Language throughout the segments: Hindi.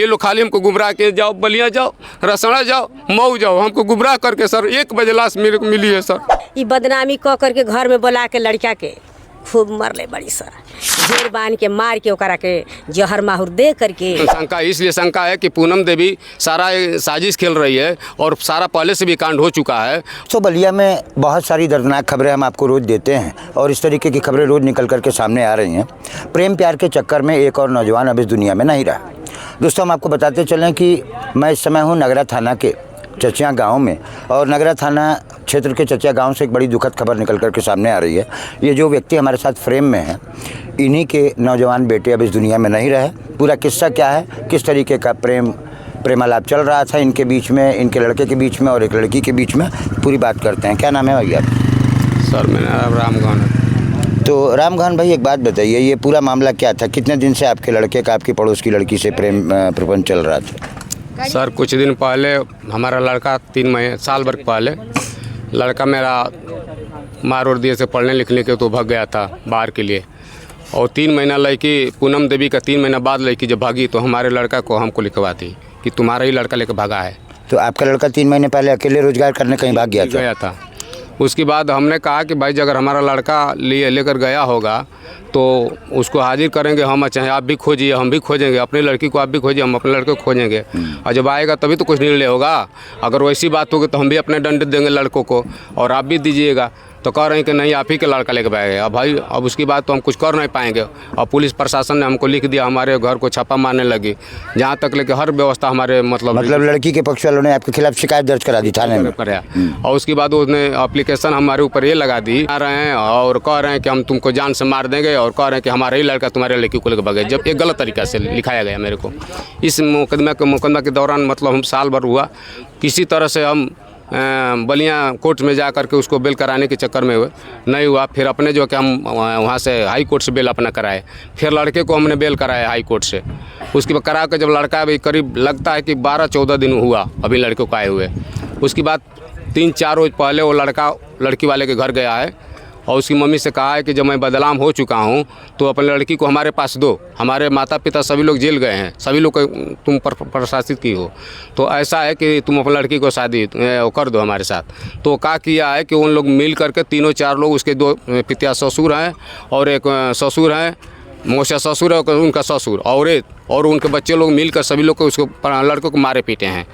ये लोग खाली हमको गुमराह के जाओ बलिया जाओ, रसड़ा जाओ, मऊ जाओ, हमको गुमराह करके सर 1 बजे लाश मेरे को मिली है सर। ये बदनामी क करके घर में बुला के लड़का के खूब मरले बड़ी सर, जेल बांध के मार के ओकरा के जहर माहुर दे करके। शंका इसलिए शंका है कि पूनम देवी सारा साजिश खेल रही है और सारा पहले से भी कांड हो चुका है। तो बलिया में बहुत सारी दर्दनाक खबरें हम आपको रोज़ देते हैं और इस तरीके की खबरें रोज़ निकल करके सामने आ रही हैं। प्रेम प्यार के चक्कर में एक और नौजवान अब इस दुनिया में नहीं रहा। दोस्तों, हम आपको बताते चलें कि मैं इस समय हूँ नगरा थाना के चचिया गांव में और नगरा थाना क्षेत्र के चचिया गांव से एक बड़ी दुखद खबर निकल कर के सामने आ रही है। ये जो व्यक्ति हमारे साथ फ्रेम में है, इन्हीं के नौजवान बेटे अब इस दुनिया में नहीं रहे। पूरा किस्सा क्या है, किस तरीके का प्रेमालाप चल रहा था इनके बीच में, इनके लड़के के बीच में और एक लड़की के बीच में, पूरी बात करते हैं। क्या नाम है भैया? सर मेरा नाम रामगौन है। तो रामगौन भाई, एक बात बताइए, ये पूरा मामला क्या था? कितने दिन से आपके लड़के का आपकी पड़ोस की लड़की से प्रेम प्रपंच चल रहा था? सर कुछ दिन पहले हमारा लड़का 3 महीने साल भर पहले लड़का मेरा मार और दिए से पढ़ने लिखने के तो भाग गया था बाहर के लिए, और 3 महीना लड़की पूनम देवी का 3 महीना बाद लड़की जब भागी तो हमारे लड़का को हमको लिखवा दी कि तुम्हारा ही लड़का लेकर भागा है। तो आपका लड़का 3 महीने पहले अकेले रोजगार करने कहीं भाग गया था? उसके बाद हमने कहा कि भाई अगर हमारा लड़का लेकर गया होगा तो उसको हाजिर करेंगे हम, चाहे आप भी खोजिए हम भी खोजेंगे, अपनी लड़की को आप भी खोजिए हम अपने लड़के को खोजेंगे, और जब आएगा तभी तो कुछ निर्णय होगा। अगर वैसी बात होगी तो हम भी अपने दंड देंगे लड़कों को और आप भी दीजिएगा। तो कह रहे हैं कि नहीं आप ही के लड़का लेकर भागे। अब भाई अब उसकी बात तो हम कुछ कर नहीं पाएंगे, और पुलिस प्रशासन ने हमको लिख दिया, हमारे घर को छापा मारने लगी, जहाँ तक लेके हर व्यवस्था हमारे मतलब लड़की के पक्ष वालों ने आपके खिलाफ शिकायत दर्ज करा दी थाने में कराया। और उसके बाद उसने एप्लीकेशन हमारे ऊपर ये लगा दी आ रहे हैं और कह रहे हैं कि हम तुमको जान से मार देंगे, और कह रहे हैं कि हमारा ही लड़का तुम्हारे लड़की को लेकर भागे, जब एक गलत तरीका से लिखाया गया मेरे को। इस मुकदमा के दौरान मतलब हम साल भर हुआ, किसी तरह से हम बलिया कोर्ट में जा कर के उसको बेल कराने के चक्कर में हुए, नहीं हुआ। फिर अपने जो कि हम वहाँ से हाई कोर्ट से बेल अपना कराए, फिर लड़के को हमने बेल कराया हाई कोर्ट से। उसके बाद करा कर जब लड़का अभी करीब लगता है कि 12-14 दिन हुआ अभी लड़के को आए हुए, उसके बाद 3-4 रोज़ पहले वो लड़का लड़की वाले के घर गया है और उसकी मम्मी से कहा है कि जब मैं बदनाम हो चुका हूँ तो अपनी लड़की को हमारे पास दो, हमारे माता पिता सभी लोग जेल गए हैं, सभी लोग तुम प्रशासित की हो, तो ऐसा है कि तुम अपनी लड़की को शादी कर दो हमारे साथ। तो क्या किया है कि उन लोग मिल करके 3-4 लोग, उसके 2 पिता ससुर हैं और एक ससुर हैं, मौसा ससुर है उनका ससुर, और उनके बच्चे लोग मिलकर सभी लोग को उसको लड़कों को मारे पीटे हैं।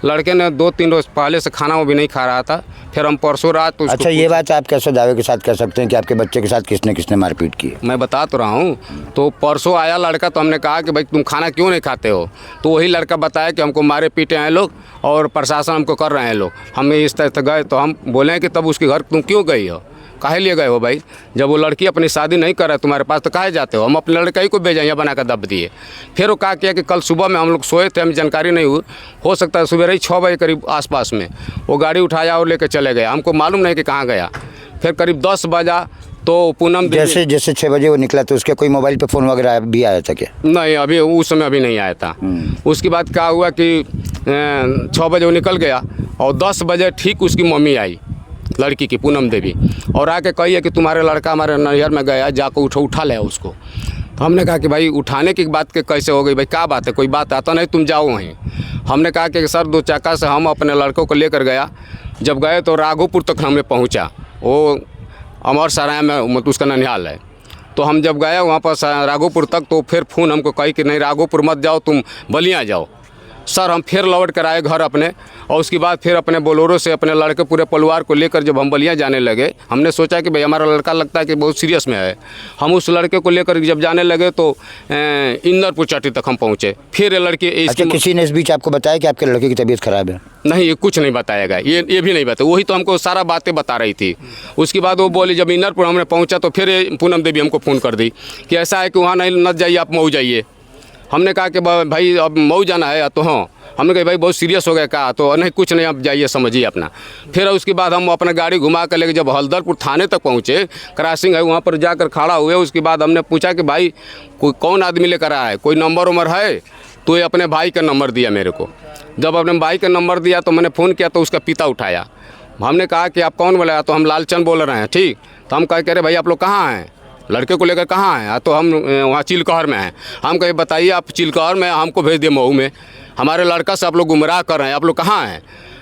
लड़के ने 2-3 रोज़ पहले से खाना वो भी नहीं खा रहा था। फिर हम परसों रात अच्छा, ये बात आप कैसे दावे के साथ कह सकते हैं कि आपके बच्चे के साथ किसने किसने मारपीट की? मैं बता तो रहा हूँ। तो परसों आया लड़का, तो हमने कहा कि भाई तुम खाना क्यों नहीं खाते हो? तो वही लड़का बताया कि हमको मारे पीटे हैं लोग और प्रशासन हमको कर रहे हैं लोग। हम इस तरह से गए तो हम बोले कि तब उसके घर तुम क्यों गई हो, काहे लिए गए हो भाई? जब वो लड़की अपनी शादी नहीं कर रहा है तुम्हारे पास तो काहे जाते हो? हम अपने लड़का ही को भेजा, यहाँ बना कर दब दिए। फिर वो कहा किया कि कल सुबह में हम लोग सोए थे, हमें जानकारी नहीं हुई, हो सकता है सुबह ही 6 बजे करीब आसपास में वो गाड़ी उठाया और लेकर चले गया, हमको मालूम नहीं कि कहाँ गया। फिर करीब 10 बजा तो पूनम जैसे 6 बजे वो निकला तो उसके कोई मोबाइल पे फ़ोन वगैरह भी आया था क्या? नहीं, अभी उस समय अभी नहीं आया था। उसके बाद क्या हुआ कि 6 बजे वो निकल गया और 10 बजे ठीक उसकी मम्मी आई लड़की की पूनम देवी, और आके कही है कि तुम्हारे लड़का हमारे नैहर में गया, जाकर उठा ले उसको। तो हमने कहा कि भाई उठाने की बात के कैसे हो गई भाई, क्या बात है, कोई बात आता नहीं तुम जाओ वहीं। हमने कहा कि सर 2 चक्का से हम अपने लड़कों को लेकर गया, जब गए तो राघोपुर तक हमें पहुंचा, वो अमर सराय में उसका ननिहाल है। तो हम जब गए वहाँ पर राघोपुर तक तो फिर फ़ोन हमको कही कि नहीं राघोपुर मत जाओ, तुम बलिया जाओ। सर हम फिर लौट कर आए घर अपने, और उसके बाद फिर अपने बोलोरो से अपने लड़के पूरे परिवार को लेकर जब हम बलिया जाने लगे, हमने सोचा कि भाई हमारा लड़का लगता है कि बहुत सीरियस में है। हम उस लड़के को लेकर जब जाने लगे तो इंदरपुर चट्टी तक हम पहुँचे। फिर ये लड़के अच्छा, किसी ने इस बीच आपको बताया कि आपके लड़के की तबीयत खराब है? नहीं, ये कुछ नहीं बताएगा, ये भी नहीं बताया, वही तो हमको सारा बातें बता रही थी। उसके बाद वो बोली जब इंदरपुर हमने पहुँचा तो फिर पूनम देवी हमको फ़ोन कर दी कि ऐसा है कि वहाँ नहीं मत जाइए, आप मऊ जाइए। हमने कहा कि भाई अब मऊ जाना है, तो हाँ। हमने कहा भाई बहुत सीरियस हो गया, कहा तो नहीं कुछ नहीं, आप जाइए समझिए अपना। फिर उसके बाद हम अपना गाड़ी घुमा कर लेके जब हल्दरपुर थाने तक पहुँचे, क्रॉसिंग है वहाँ पर जाकर खड़ा हुए। उसके बाद हमने पूछा कि भाई कोई कौन आदमी लेकर आया है, कोई नंबर उम्र है? तो ये अपने भाई का नंबर दिया मेरे को। जब अपने भाई का नंबर दिया तो मैंने फ़ोन किया तो उसका पिता उठाया। हमने कहा कि आप कौन बोला? तो हम लालचंद बोल रहे हैं। ठीक, तो हम कह रहे भाई आप लोग कहाँ हैं? लड़के को लेकर कहाँ हैं? तो हम वहाँ चिलकौर में हैं। हम कहे बताइए आप चिलकौर में, हमको भेज दिए मऊ में, हमारे लड़का से आप लोग गुमराह कर रहे हैं, आप लोग कहाँ हैं?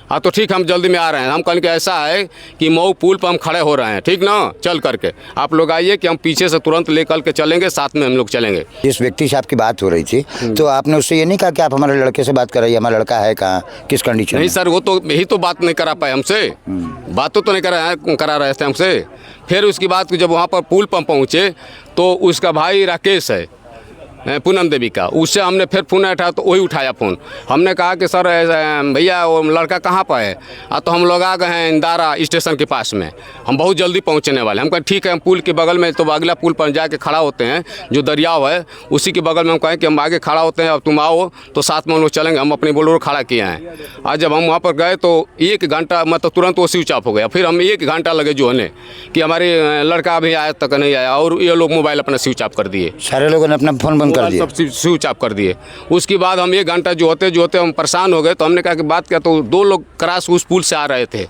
हाँ तो ठीक, हम जल्दी में आ रहे हैं। हम कहें कि ऐसा है कि मऊ पुल पर हम खड़े हो रहे हैं, ठीक ना, चल करके आप लोग आइए कि हम पीछे से तुरंत लेकर के चलेंगे, साथ में हम लोग चलेंगे। जिस व्यक्ति से आपकी बात हो रही थी तो आपने उससे ये नहीं कहा कि आप हमारे लड़के से बात कराइए, हमारा लड़का है कहाँ, किस कंडीशन में? नहीं सर, वो तो यही तो बात नहीं करा पाए हमसे, बात तो नहीं करा रहे थे हमसे। फिर उसकी बात जब वहाँ पर पुल पर पहुँचे तो उसका भाई राकेश है, पूनम देवी का, उससे हमने फिर फ़ोन उठाया तो वही उठाया फ़ोन। हमने कहा कि सर भैया वो लड़का कहाँ पर है? तो हम लोग आ गए हैं इंदारा स्टेशन के पास में, हम बहुत जल्दी पहुँचने वाले। हम कहें ठीक है, हम पुल के बगल में, तो अगला पुल पर जाके खड़ा होते हैं, जो दरियाव है उसी के बगल में। हम कहें कि हम आगे खड़ा होते हैं, अब तुम आओ तो साथ में हम लोग चलेंगे। हम अपने बोलेरो खड़ा किए हैं। आज जब हम वहाँ पर गए तो 1 घंटा मतलब तुरंत वो स्विच ऑफ हो गया। फिर हम 1 घंटा लगे जो है कि हमारे लड़का अभी आया तक नहीं आया, और ये लोग मोबाइल अपना स्विच ऑफ कर दिए, सारे लोगों ने अपना फ़ोन बंद कर दिया, सब स्विच ऑफ कर दिए। उसके बाद हम 1 घंटा जो होते हम परेशान हो गए। तो हमने कहा कि बात क्या, तो 2 लोग क्रॉस उस पुल से आ रहे थे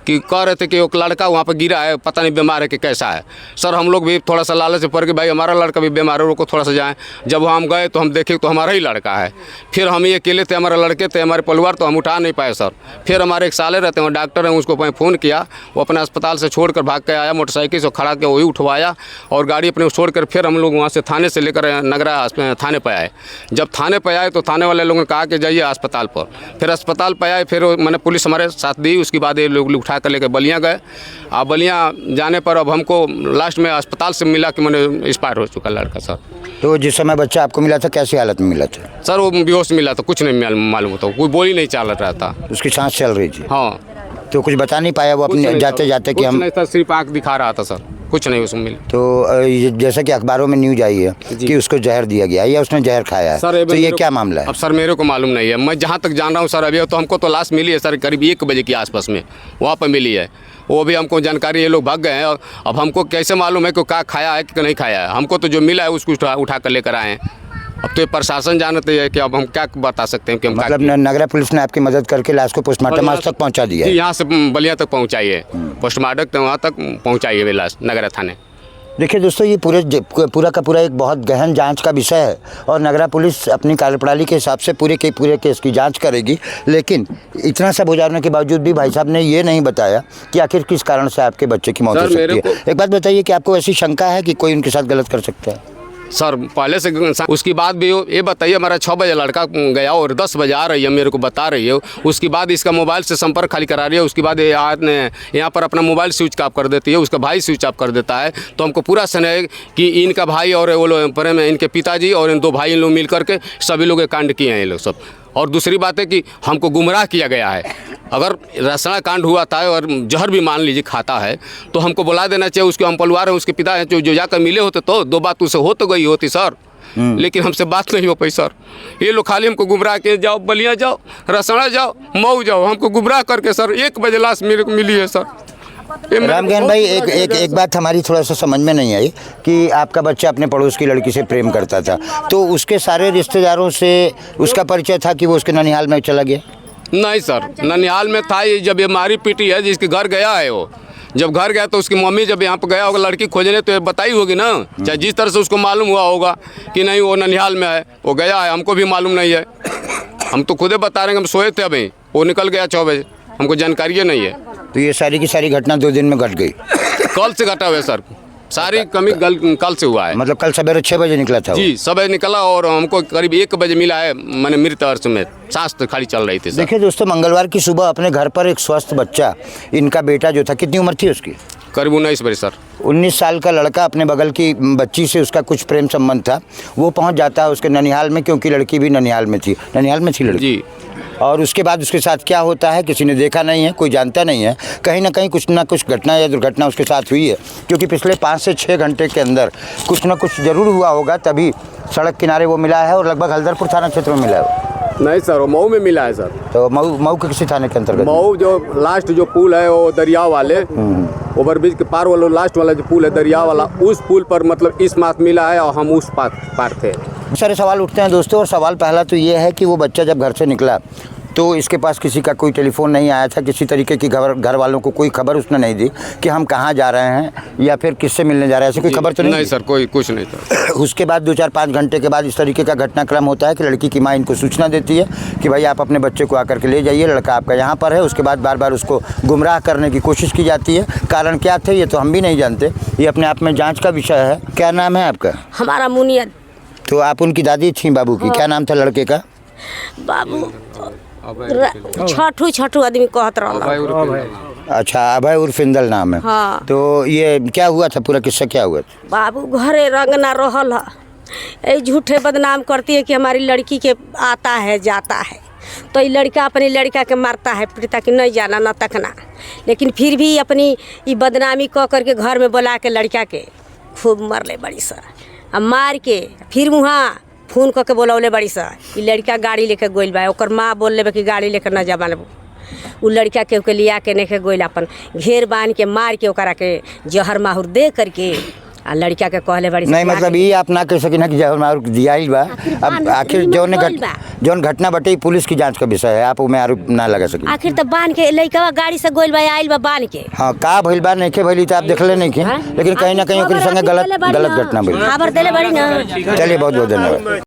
कि कह रहे थे कि एक लड़का वहाँ पर गिरा है, पता नहीं बीमार है कि कैसा है। सर हम लोग भी थोड़ा सा लालच से पड़ के भाई हमारा लड़का भी बीमार है, रुको थोड़ा सा जाएँ। जब हम गए तो हम देखे तो हमारा ही लड़का है। फिर हम ही अकेले थे, हमारे लड़के थे, हमारे परिवार, तो हम उठा नहीं पाए सर। फिर हमारे एक साले रहते हैं डॉक्टर हैं, उसको फ़ोन किया, वो अपने अस्पताल से छोड़ कर भाग के आया, मोटरसाइकिल से खड़ा के वही उठवाया और गाड़ी अपने छोड़ कर फिर हम लोग वहाँ से थाने से लेकर नगरा थाने पर आए। जब थाने पर आए तो थाने वाले लोगों ने कहा कि जाइए अस्पताल पर। फिर अस्पताल पर आए, फिर मैंने पुलिस हमारे साथ दी। उसके बाद ये लोग उठा कर लेकर बलिया गए। अब बलिया जाने पर अब हमको लास्ट में अस्पताल से मिला कि मैंने एक्सपायर हो चुका लड़का सर। तो जिस समय बच्चा आपको मिला था कैसी हालत में मिला था? सर वो बेहोश मिला था, कुछ नहीं मालूम होता, कोई बोल ही नहीं चल रहा था, उसकी सांस चल रही थी? हाँ। तो कुछ बता नहीं पाया वो अपने जाते जाते कि हम? नहीं सर, सिर्फ आँख दिखा रहा था सर, कुछ नहीं उसमें मिला। तो जैसा कि अखबारों में न्यूज आई है कि उसको जहर दिया गया या उसने जहर खाया है, सर, तो ये क्या मामला है? अब सर मेरे को मालूम नहीं है, मैं जहाँ तक जान रहा हूँ सर अभी तो हमको तो लाश मिली है सर करीब 1 बजे के आसपास में, वहाँ पर मिली है। वो भी हमको जानकारी, ये लोग भाग गए हैं। और अब हमको कैसे मालूम है कि क्या खाया है कि नहीं खाया है? हमको तो जो मिला है उसको उठा कर लेकर आए हैं। अब तो ये प्रशासन जानते हैं कि अब हम क्या बता सकते हैं कि हम मतलब नगरा पुलिस ने आपकी मदद करके लाश को पोस्टमार्टम आज तक पहुंचा दिया है? यहाँ से बलिया तक पहुँचाइए, पोस्टमार्टम तक वहाँ तक पहुँचाइए लाश नगरा थाने। देखिए दोस्तों, ये पूरा का पूरा एक बहुत गहन जांच का विषय है और नगरा पुलिस अपनी कार्यप्रणाली के हिसाब से पूरे केस की जांच करेगी। लेकिन इतना सब हो जाने के बावजूद भी भाई साहब ने ये नहीं बताया कि आखिर किस कारण से आपके बच्चे की मौत हो सकती है। एक बात बताइए कि आपको ऐसी शंका है कि कोई उनके साथ गलत कर सकता है? सर पहले से उसकी बात भी ये बताइए, हमारा 6 बजे लड़का गया और 10 बजे आ रही है, मेरे को बता रही है। उसके बाद इसका मोबाइल से संपर्क खाली करा रही है। उसके बाद यहाँ पर अपना मोबाइल स्विच ऑफ कर देती है, उसका भाई स्विच ऑफ कर देता है। तो हमको पूरा संदेह है कि इनका भाई और वो लोग प्रेम है, इनके पिताजी और इन 2 भाई इन लोग मिल करके सभी लोग ये कांड किए हैं ये लोग सब। और दूसरी बात है कि हमको गुमराह किया गया है। अगर रसना कांड हुआ था और जहर भी मान लीजिए खाता है तो हमको बुला देना चाहिए। उसके हम परिवार हैं, उसके पिता हैं, जो जाकर मिले होते तो 2 बात उससे हो तो गई होती सर, लेकिन हमसे बात नहीं हो पाई सर। ये लोग खाली हमको गुमराह के जाओ बलिया जाओ, रसना जाओ, मऊ जाओ, हमको गुमराह करके सर 1 बजे लाश मेरे को मिली है सर। रामज्ञान भाई, एक बात हमारी थोड़ा सा समझ में नहीं आई कि आपका बच्चा अपने पड़ोस की लड़की से प्रेम करता था, तो उसके सारे रिश्तेदारों से उसका परिचय था कि वो उसके ननिहाल में चला गया? नहीं सर, ननिहाल में था। जब ये मारी पीटी है जिसके घर गया है, वो जब घर गया तो उसकी मम्मी जब यहाँ पर गया होगा लड़की खोजने तो बताई होगी ना, चाहे जिस तरह से उसको मालूम हुआ होगा कि नहीं वो ननिहाल में है, वो गया है, हमको भी मालूम नहीं है। हम तो खुदे बता रहे हैं, हम सोए थे अभी, वो निकल गया 6 बजे, हमको जानकारी नहीं है। तो ये सारी की सारी घटना 2 दिन में घट गई? कल से घटा हुआ है सर, सारी कमी कल से हुआ है। मतलब कल सवेरे 6 बजे निकला था? जी, सुबह निकला और हमको करीब 1 बजे मिला है, मैंने मृत अवस्था में, सांस तो खाली चल रही थी सर। देखिए दोस्तों, मंगलवार की सुबह अपने घर पर एक स्वस्थ बच्चा, इनका बेटा जो था, कितनी उम्र थी उसकी? करीब 19 बजे सर। 19 साल का लड़का, अपने बगल की बच्ची से उसका कुछ प्रेम संबंध था, वो पहुंच जाता है उसके ननिहाल में, क्योंकि लड़की भी ननिहाल में थी लड़की जी। और उसके बाद उसके साथ क्या होता है किसी ने देखा नहीं है, कोई जानता नहीं है। कहीं ना कहीं कुछ ना कुछ घटना या दुर्घटना उसके साथ हुई है, क्योंकि पिछले 5 से 6 घंटे के अंदर कुछ ना कुछ ज़रूर हुआ होगा, तभी सड़क किनारे वो मिला है और लगभग हल्दरपुर थाना क्षेत्र में मिला है। नहीं सर, वो मऊ में मिला है सर। तो मऊ के किसी थाने के अंतर्गत? मऊ जो लास्ट जो पुल है वो दरिया वाले ओवरब्रिज के पार वाला लास्ट वाला जो पुल है दरिया वाला, उस पुल पर मतलब इस मास मिला है और हम उस पार थे। सारे सवाल उठते हैं दोस्तों, और सवाल पहला तो ये है कि वो बच्चा जब घर से निकला तो इसके पास किसी का कोई टेलीफोन नहीं आया था, किसी तरीके की घर वालों को कोई खबर उसने नहीं दी कि हम कहाँ जा रहे हैं या फिर किससे मिलने जा रहे हैं, ऐसी कोई खबर तो नहीं सर, कोई कुछ नहीं था। उसके बाद 2-4-5 घंटे के बाद इस तरीके का घटनाक्रम होता है कि लड़की की माँ इनको सूचना देती है कि भाई आप अपने बच्चे को आकर के ले जाइए, लड़का आपका यहाँ पर है। उसके बाद बार बार उसको गुमराह करने की कोशिश की जाती है। कारण क्या थे ये तो हम भी नहीं जानते, ये अपने आप में जांच का विषय है। क्या नाम है आपका? हमारा मुनियत। तो आप उनकी दादी थी बाबू की? क्या नाम था लड़के का? बाबू छठू आदमी कहत रहा। अच्छा, अभय उर्फ इंदल नाम है। हाँ। तो ये क्या हुआ था, पूरा किस्सा क्या हुआ था? बाबू घरे रंग ना रहल है, ये झूठे बदनाम करती है कि हमारी लड़की के आता है जाता है, तो ये लड़का अपनी लड़का के मारता है पीटता कि नहीं जाना न तकना, लेकिन फिर भी अपनी ये बदनामी कह करके घर में बुला के लड़का के खूब मरले बड़ी सा। अब मार के फिर वहाँ फ़ोन करके बोलौले बड़ी सा, ये लड़का गाड़ी लेके गोइल बा, ओकर माँ बोल लेबे कि गाड़ी लेकर न जा बनबू। उ लड़का के लिया के नहीं गोइल, अपन घेर बांध के मार के ओकरा के जहर माहुर दे करके आ लड़का के कहले बड़ी। नहीं मतलब ये आप ना कह सकी ना कि जहर माहुर दिया ही बा। अब आखिर जौन घटना बटे पुलिस की जांच का विषय है, आप उसमें आरोप ना लगा सकी। आखिर तो बांध के लड़का गाड़ी से गोइल बा, आइल बा बांध के। हाँ, का भइल बा नहीं के भइली तो आप देखले नहीं के, लेकिन कहीं ना कहीं ओकरे संगे गलत घटना भइल। खबर देले बड़ी ना। चलिए, बहुत बहुत धन्यवाद।